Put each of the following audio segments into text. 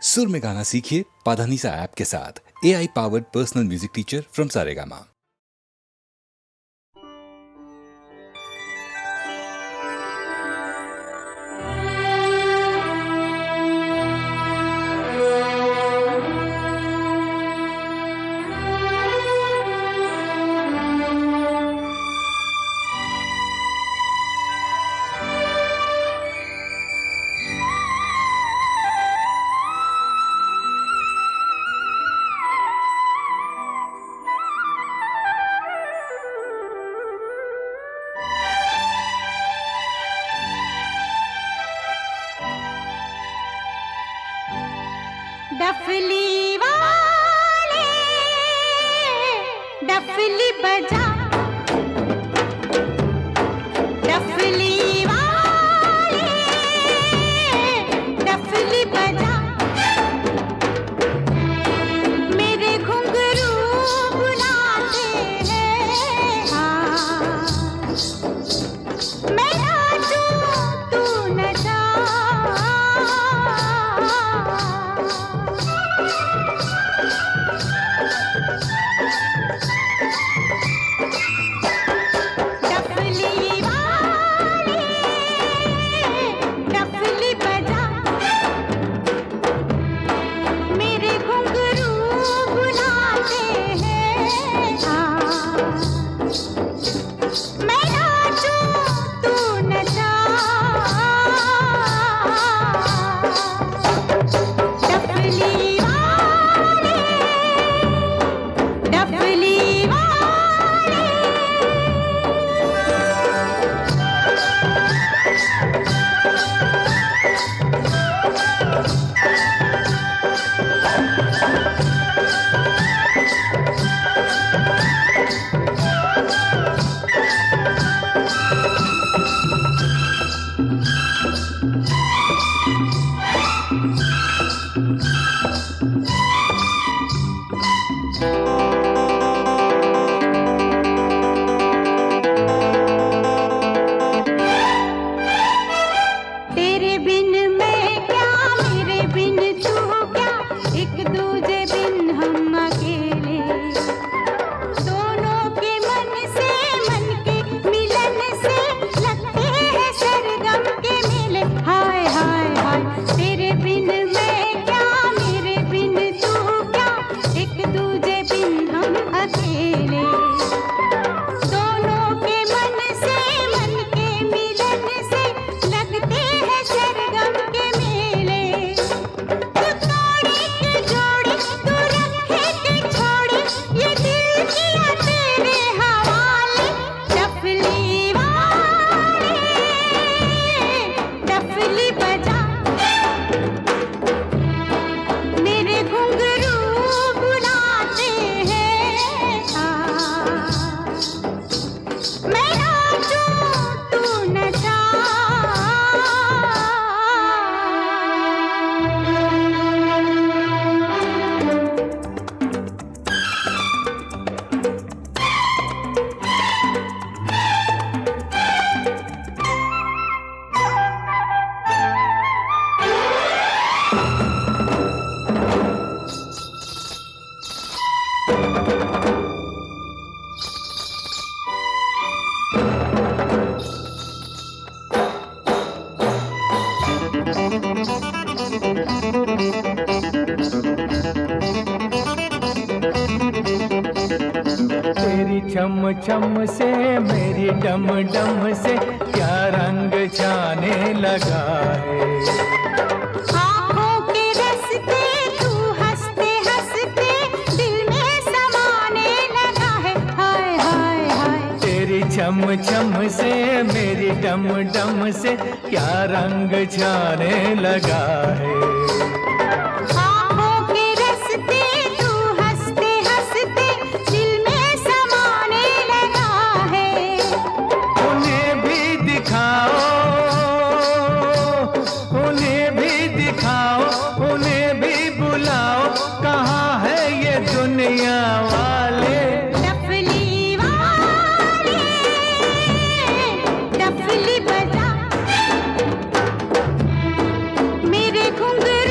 सुर में गाना सीखिए पाधानीसा ऐप के साथ। AI powered personal music teacher from Saregama. डफली वाले डफली बजा, डफली वाले डफली बजा, मेरे घुंघरू बुलाते हैं। हाँ मैं नाचूं तू नचा, तेरी छम छम से मेरी डम डम से क्या रंग जाने लगा है। आँखों के रस्ते तू हंसते हंसते दिल में समाने लगा है। हाय हाय हाय तेरी छम छम से मेरी डम डम से क्या रंग जाने लगा है। घुंघरू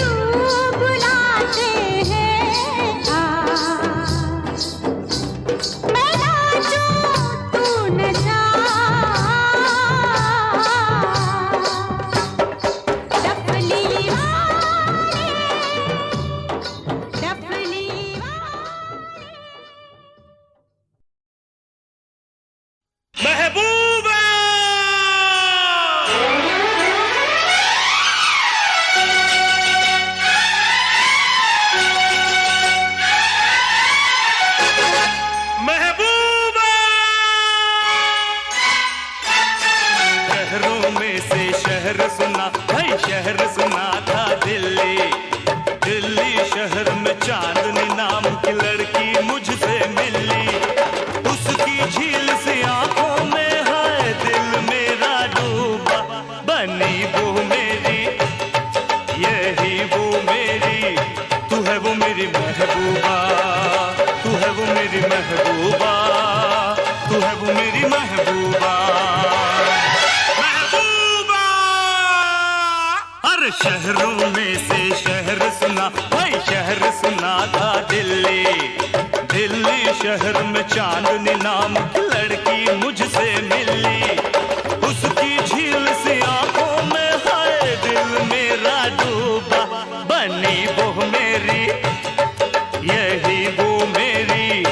चांदनी नाम की लड़की मुझसे मिली, उसकी झील सी आंखों में हाय दिल मेरा डूबा, बनी वो मेरी यही वो मेरी,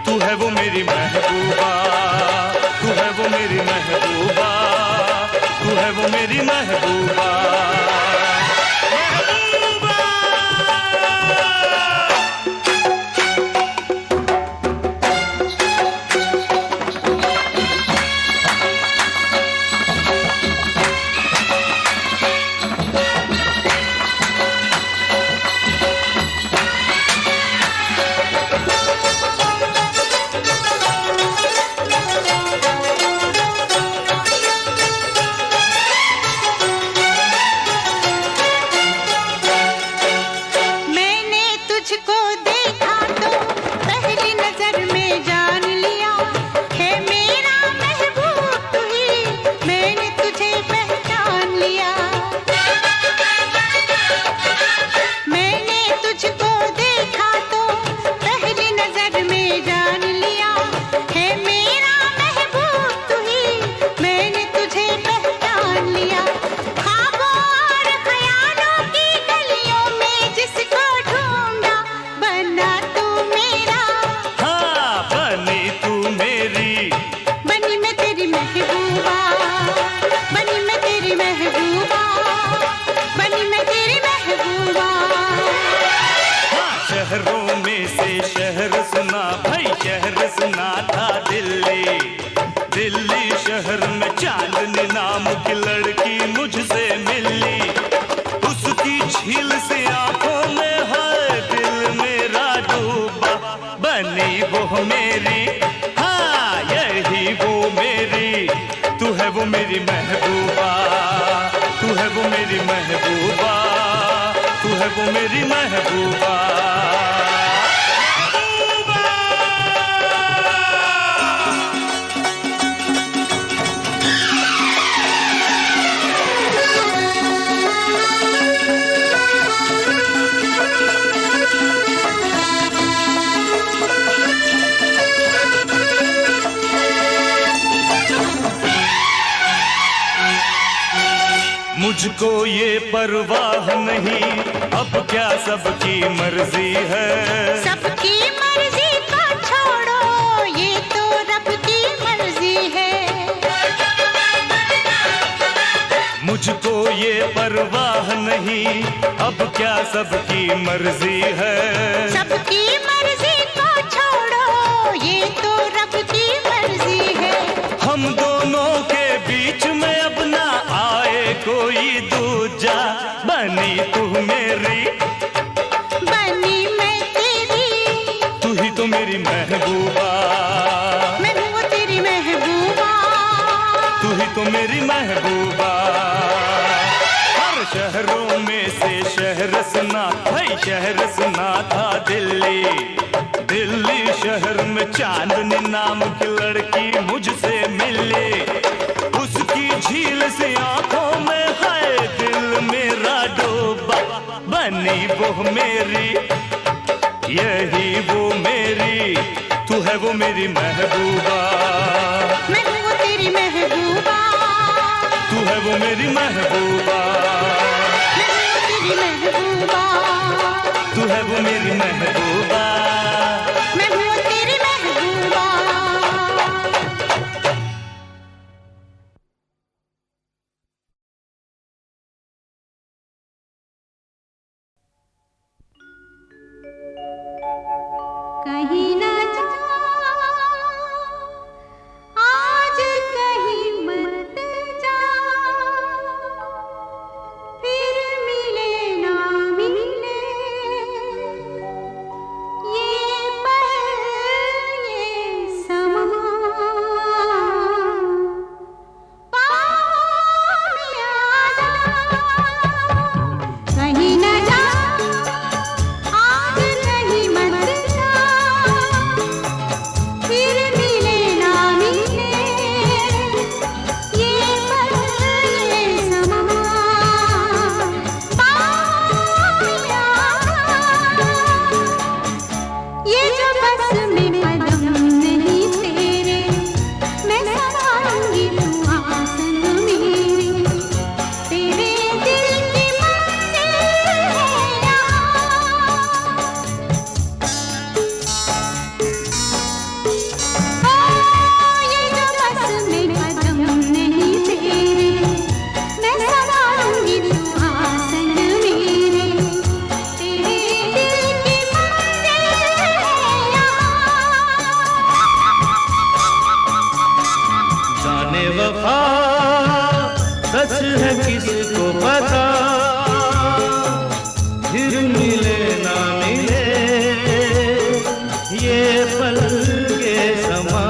तू है वो मेरी महबूबा, तू है वो मेरी महबूबा, तू है वो मेरी महबूबा। शहरों में से शहर सुना भाई, शहर सुना था दिल्ली, दिल्ली शहर में चांदनी नाम की लड़की मुझसे मिली, उसकी झील से आंखों में है दिल मेरा डूबा, बनी वो मेरी हाँ यही वो मेरी, तू है वो मेरी महबूबा, तू है वो मेरी महबूबा, तू है वो मेरी महबूबा। मुझको ये परवाह नहीं, अब क्या सबकी मर्जी है, सबकी मर्जी को छोड़ो, ये तो रब की मर्जी है। मुझको ये परवाह नहीं, अब क्या सबकी मर्जी है, सबकी मर्जी को छोड़ो, ये तो रब की मर्जी है। हम दोनों के बीच में अब ना आए कोई दूजा, बनी तू मेरी, बनी मैं तेरी, तू ही तो मेरी महबूबा, मैं हूँ तेरी महबूबा, तू ही तो मेरी महबूबा। हर शहरों में से शहर सुना भाई, शहर सुना था दिल्ली, दिल्ली शहर में चांदनी नाम की लड़की मुझसे मिली, उसकी झील से आंखों में है दिल मेरा डूबा, बनी वो मेरी यही वो मेरी, तू है वो मेरी महबूबा, मैं हूँ तेरी महबूबा, तू है वो मेरी महबूबा, मैं हूँ तेरी महबूबा, तू है वो मेरी महबूबा, मैं हूँ तेरी महबूबा। कहीं ना जा आज, कहीं मत जा, फिर मिले ना मिले, मिले ना मिले ये पल के समा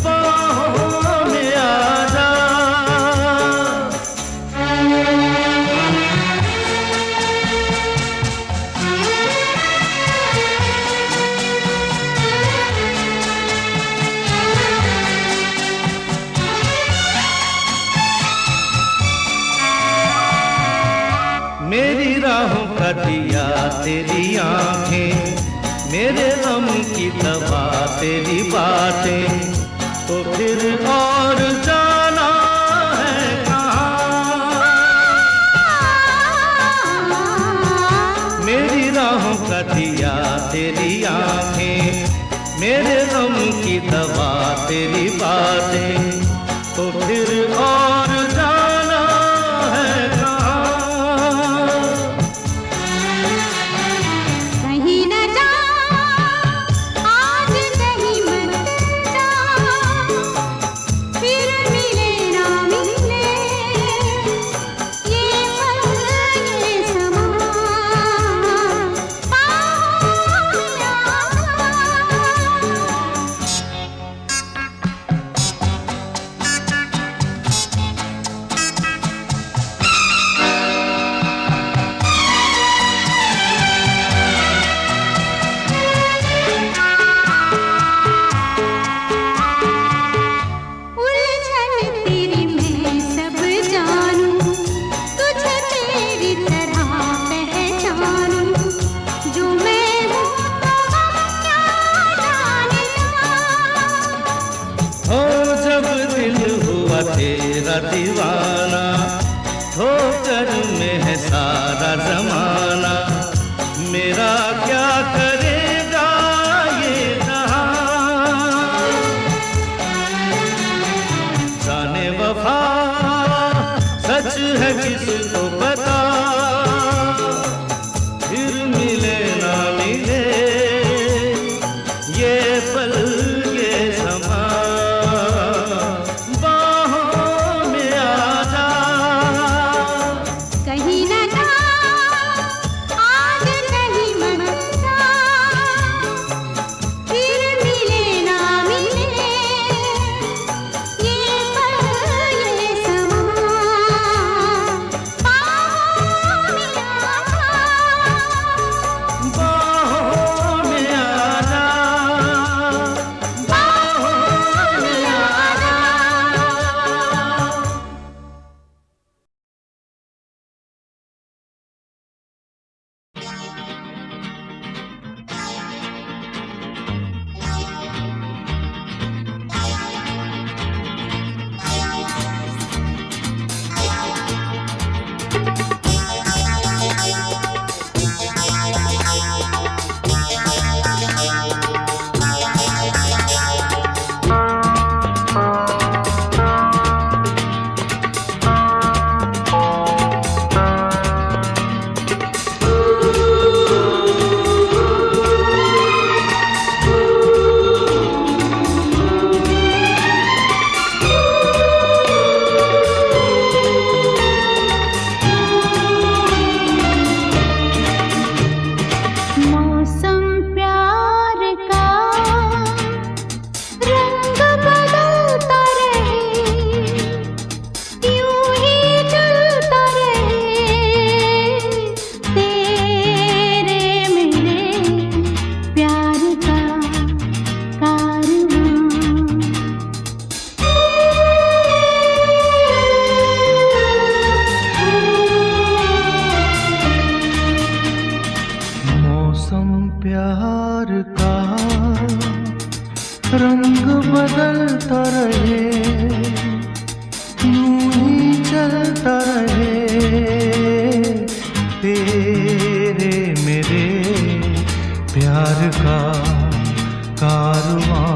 बाहों में आ जा। मेरी राहों का दिया तेरी आंखें, मेरे गम की दवा तेरी बातें, तो फिर और जाना है कहाँ। मेरी राहों का दिया तेरी आंखें, मेरे गम की दवा तेरी बातें, तो फिर और जाना है कहाँ। कहीं न जा आज कहीं मत जा, फिर मिले ना मिले ये पल ये समा बाहों में आ उलझन तेरी मैं सब जानूं, तुझे तेरी तरह पहचानूं, जो मैं हूँ तो हम क्या जानना। हो जब दिल हुआ तेरा दीवाना, ठोकर में है सारा जमाना, मेरा क्या करेगा ये जहां। जाने वफा सच है किसको पता, फिर मिले ना मिले ये पल ये समा बाहों में आ जा। कहीं न जा आज कहीं मत जा, फिर मिले ना मिले ये पल ये समा बाहों में आ जा। बाहों में आ जा, बाहों में आ जा। मौसम प्यार का रंग बदलता रहे, यूं ही चलता रहे, तेरे मेरे प्यार का कारवां। मौसम प्यार का रंग बदलता रहे, यूं ही चलता रहे, तेरे मेरे प्यार का कारवां।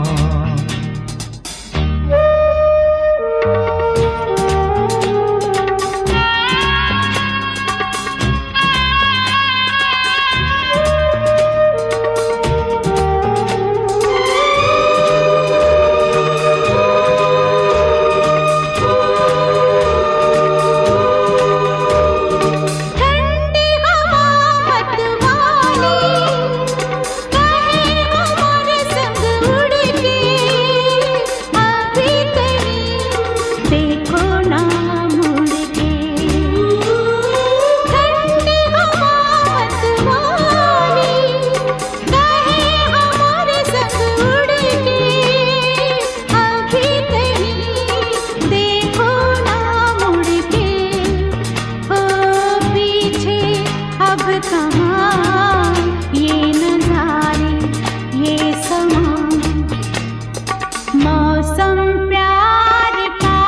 ठंडी हवा अब कहाँ ये नजारे ये समा, मौसम प्यार का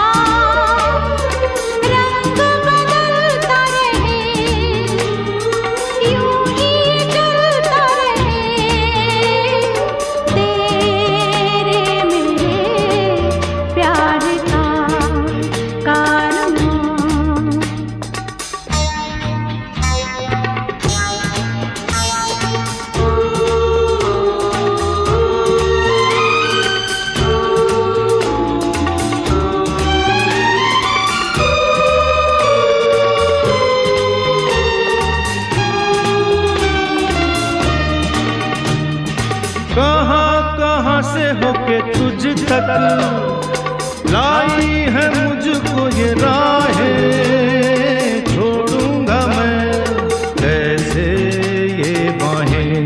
रंग बदलता रहे, यूं ही चलता रहे, तेरे मेरे प्यार का कारवां। कहाँ से होके तुझ तक लाई है मुझको ये राहें, छोड़ूंगा मैं कैसे ये बाहें।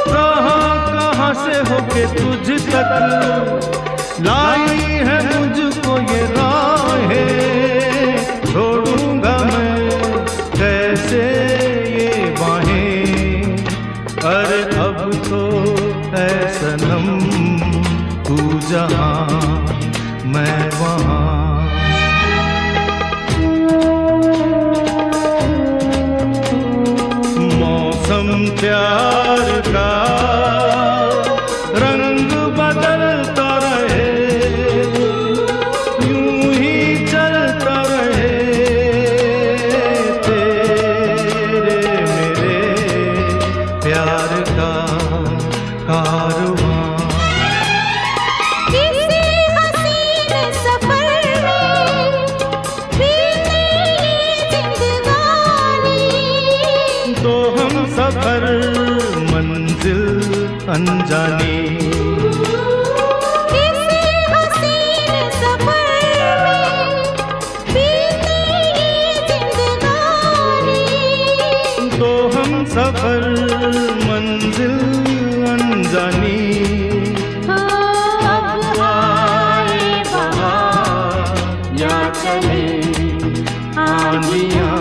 कहाँ से होके तुझ तक लाई है मुझको ये राहें, छोड़ूंगा मैं कैसे ये बाहें। अरे अब तो है सनम तू जहाँ मैं वहाँ, मौसम प्यार का रंग बदलता रहे, यूं ही चलता रहे, तेरे मेरे प्यार का कारवां। किसी हसीन सफर में बीते ये जिंदगानी, तो हम सफर मंजिल अनजानी। किसी हसीन सफर में बीते ये जिंदगानी, तो हम सफर मंजिल अनजानी। अब आए बहार या चले आंधियाँ,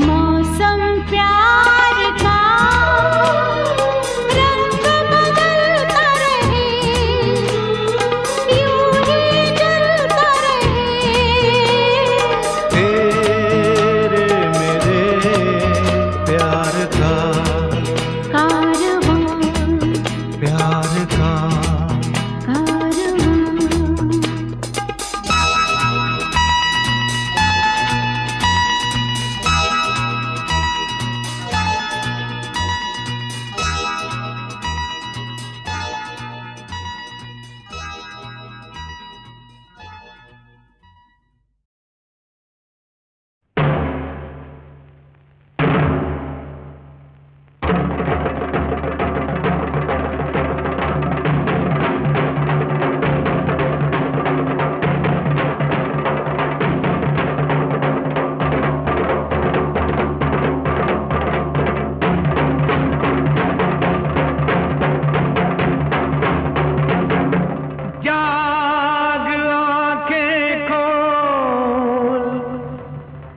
मौसम प्यार का रंग बदलता रहे, यूं ही चलता रहे, तेरे मेरे प्यार का कारवां प्यार का कारवां। जाग आंखें खोल,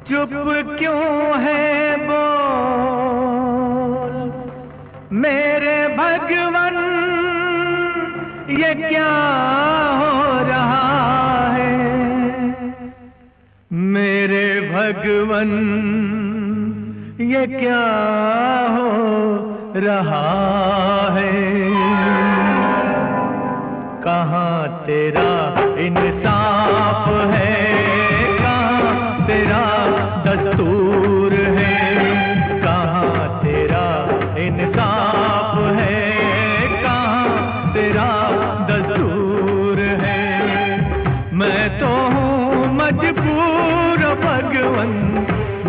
चुप क्यों है बोल, मेरे भगवन ये क्या हो रहा है, मेरे भगवन ये क्या हो रहा है। कहाँ तेरा इंसाफ है, कहाँ तेरा दस्तूर है, कहाँ तेरा इंसाफ है, कहाँ तेरा दस्तूर है। मैं तो हूँ मजबूर भगवन,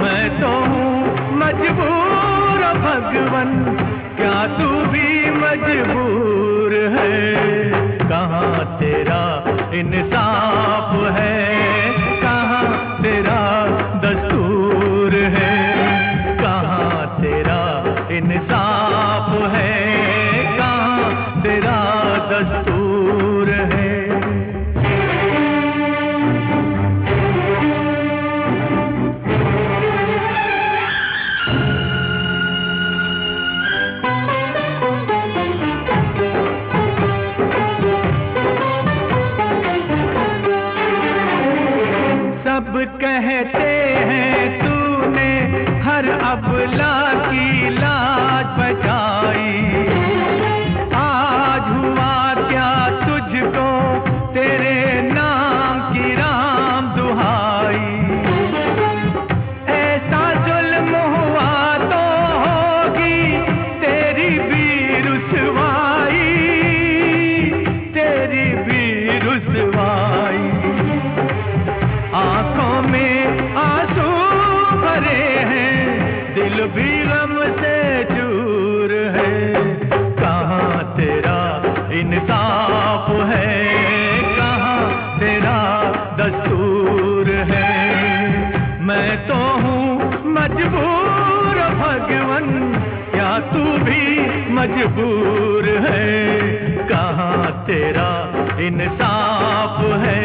मैं तो हूँ मजबूर भगवन, क्या तू भी मजबूर है। कहाँ तेरा इंसाफ है, कहाँ तेरा दस्तूर है, कहाँ तेरा इंसाफ है, कहाँ तेरा दस्तूर है। अबला की लाज बचाई। आज हुआ क्या तुझको तेरे नाम की राम दुहाई। ऐसा जुल्म हुआ तो होगी तेरी भी रुसवाई, तेरी भी रुसवाई। आंखों में आंसू भरे हैं, दिल भी गम से चूर है। कहाँ तेरा इंसाफ है, कहाँ तेरा दस्तूर है। मैं तो हूँ मजबूर भगवन, क्या तू भी मजबूर है। कहाँ तेरा इंसाफ है,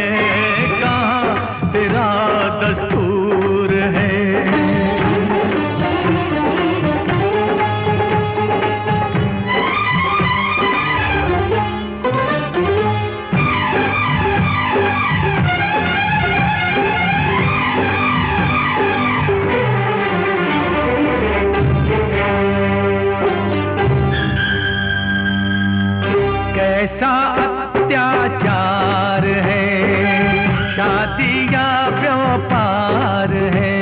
कहाँ तेरा दस्तूर है। कैसा अत्याचार है, शादी या व्यापार है।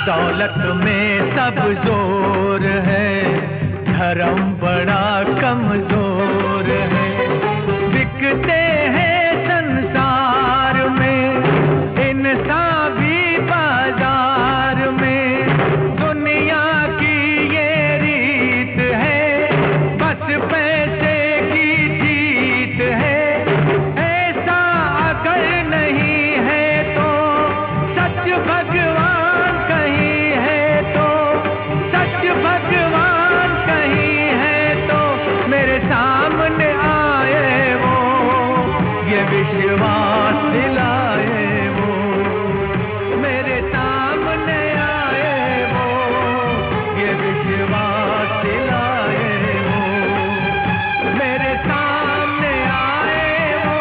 दौलत में सब जोर है, धर्म बड़ा कमजोर है। बिकते हैं संसार में, इंसान भी बाजार में। दुनिया की ये रीत है, बस पैसे की जीत है। ऐसा अगर नहीं है तो सच भगवान कहीं है, तो सच भगवान कहीं है तो मेरे सामने आए वो, ये विश्वास दिलाए वो। मेरे सामने आए वो, ये विश्वास दिलाए वो। मेरे सामने आए वो,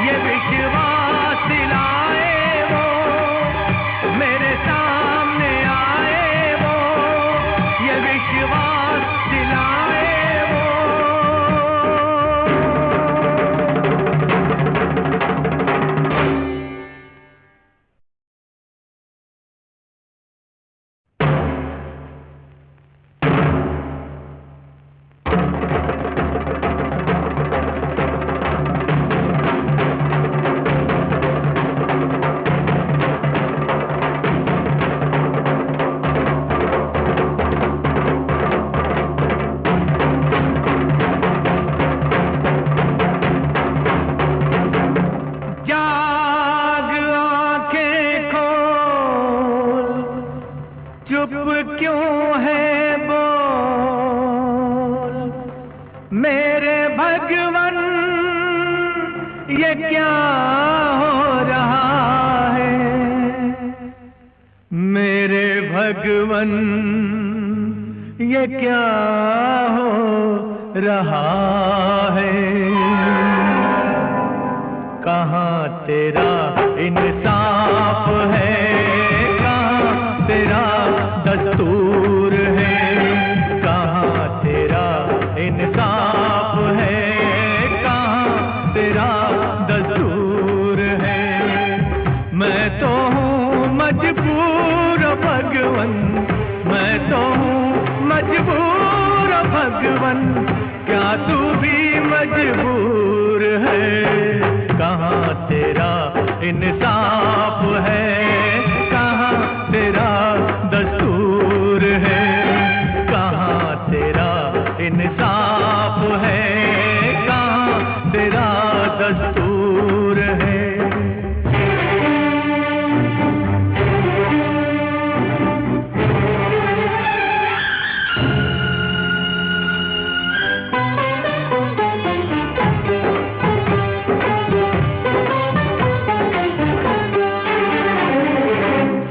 ये विश्वास दिलाए वो। मेरे सामने आए वो, ये विश्वास दिलाए वो। जाग आंखें खोल, चुप क्यों है बोल। मेरे भगवन ये क्या हो रहा है। मेरे भगवन ये क्या हो रहा है। कहाँ तेरा इंसाफ है, कहाँ तेरा दस्तूर है। कहाँ तेरा इंसाफ है, कहाँ तेरा दस्तूर है। मैं तो हूँ मजबूर भगवन, मैं तो हूँ मजबूर भगवन, क्या तू भी मजबूर है। कहाँ तेरा इंसाफ है, कहाँ तेरा दस्तूर है। कहाँ तेरा इंसाफ है, कहाँ तेरा दस्तूर है।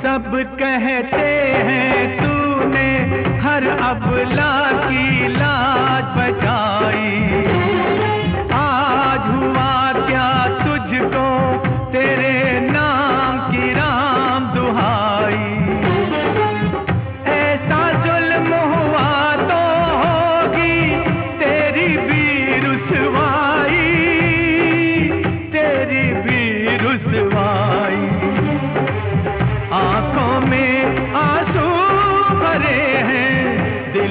सब कहते हैं तूने हर अबला की लाज बचाई। आज हुआ क्या तुझको तेरे नाम की राम दुहाई।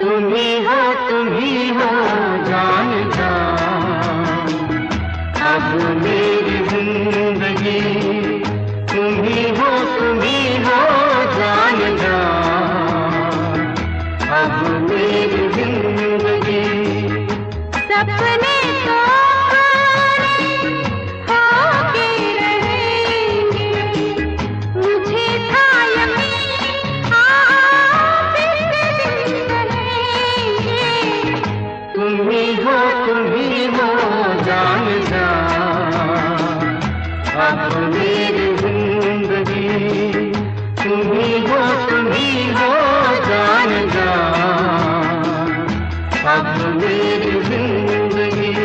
तुम ही हो जान जान, अब मेरी जिंदगी। तुम ही हो जान जान, अब मेरी जिंदगी। सपने तो होके रहेंगे, मुझे था यकीन आप एक दिन कहेंगे। तुम ही हो जान जान, अब मेरी जिंदगी। तुम ही हो जान जान, अब मेरी जिंदगी।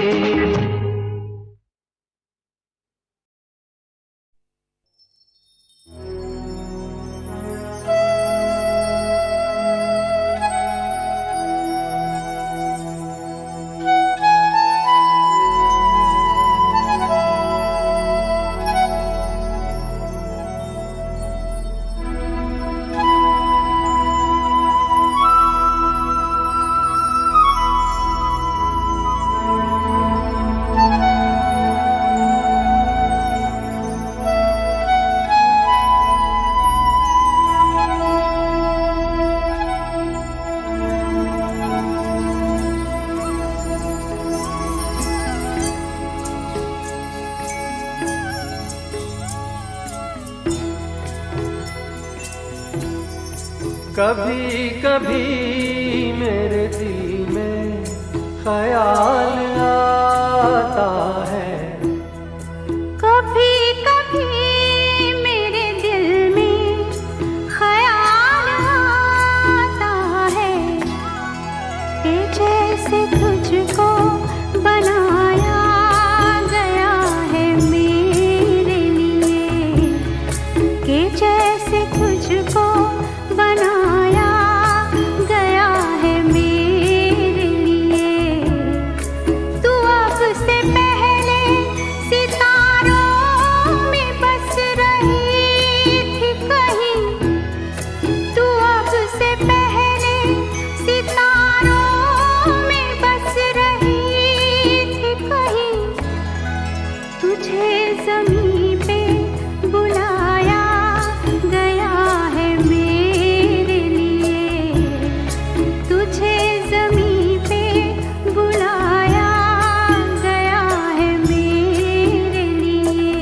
कभी कभी मेरे दिल में ख्याल आता है, कभी कभी मेरे दिल में ख्याल आता है कि जैसे तुझको बनाया गया है मेरे लिए, कि जैसे तुझको बनाया गया है मेरे लिए। तू अब से पहले सितारों में बस रही थी कहीं, तू अब से पहले सितारों में बस रही थी कहीं। तुझे ज़मीं पे बुलाया गया है मेरे लिए, तुझे ज़मीं पे बुलाया गया है मेरे लिए।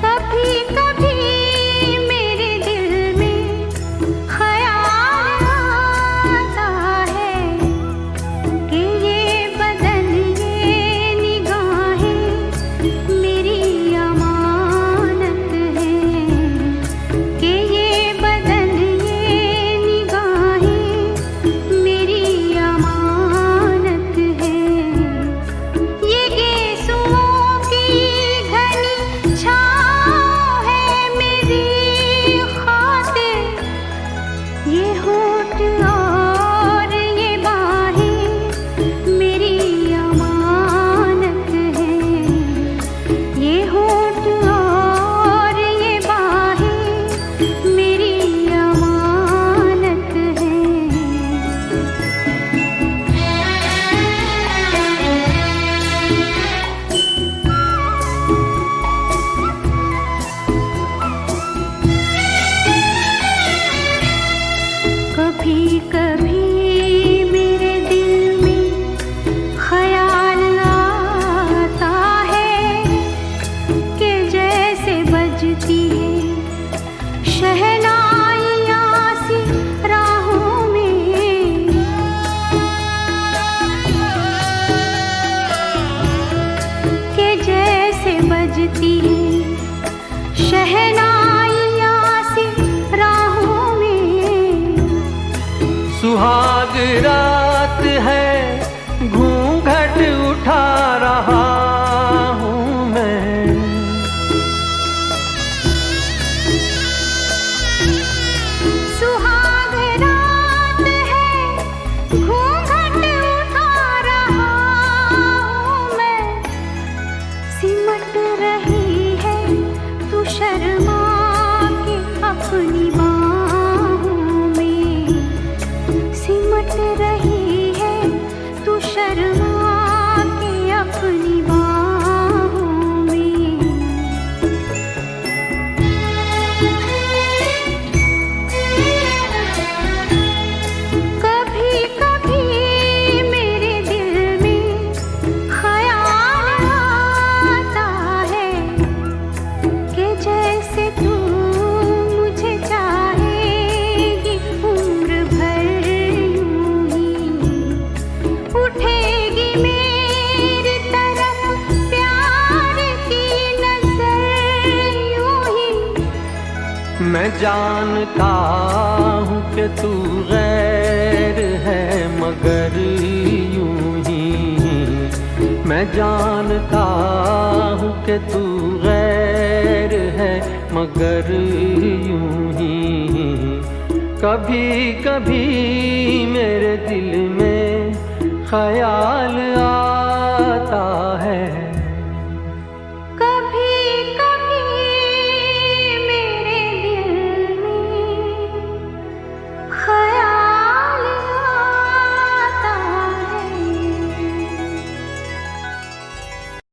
कभी कभी मेरे दिल में ख्याल आता है कि ये बदन ये निगाहें मेरी अमानत है, कि ये बदन ये निगाहें मेरी अमानत है। ये गेसुओं की घनी छाँव है मेरी खातिर, ये होठ और ये बाहें मेरी अमानत है, ये होठ और ये बाहें मेरी अमानत है। कभी कभी मेरे दिल में ख्याल आता है कि जैसे बजती है शहनाइयाँ सी राहों में, कि जैसे बजती है शहनाइयाँ सी राहों में। सुहाग रात है घूंघट उठा रहा हूँ मैं, सुहाग रात है घूंघट उठा रहा हूँ मैं, सिमट रही है तू शर्मा के अपनी बाहों में, सिमट रही है तू शर्मा के अपनी बाहों में। कभी कभी मेरे दिल में ख्याल आता है कि जैसे तू मुझे चाहेगी उम्र भर यूं ही, उठेगी मेरी तरफ प्यार की नजर यूं ही। मैं जानता हूँ कि तू गैर है मगर यूं ही, मैं जानता हूँ कि तू गैर है मगर यूं ही। कभी कभी मेरे दिल में ख्याल आता है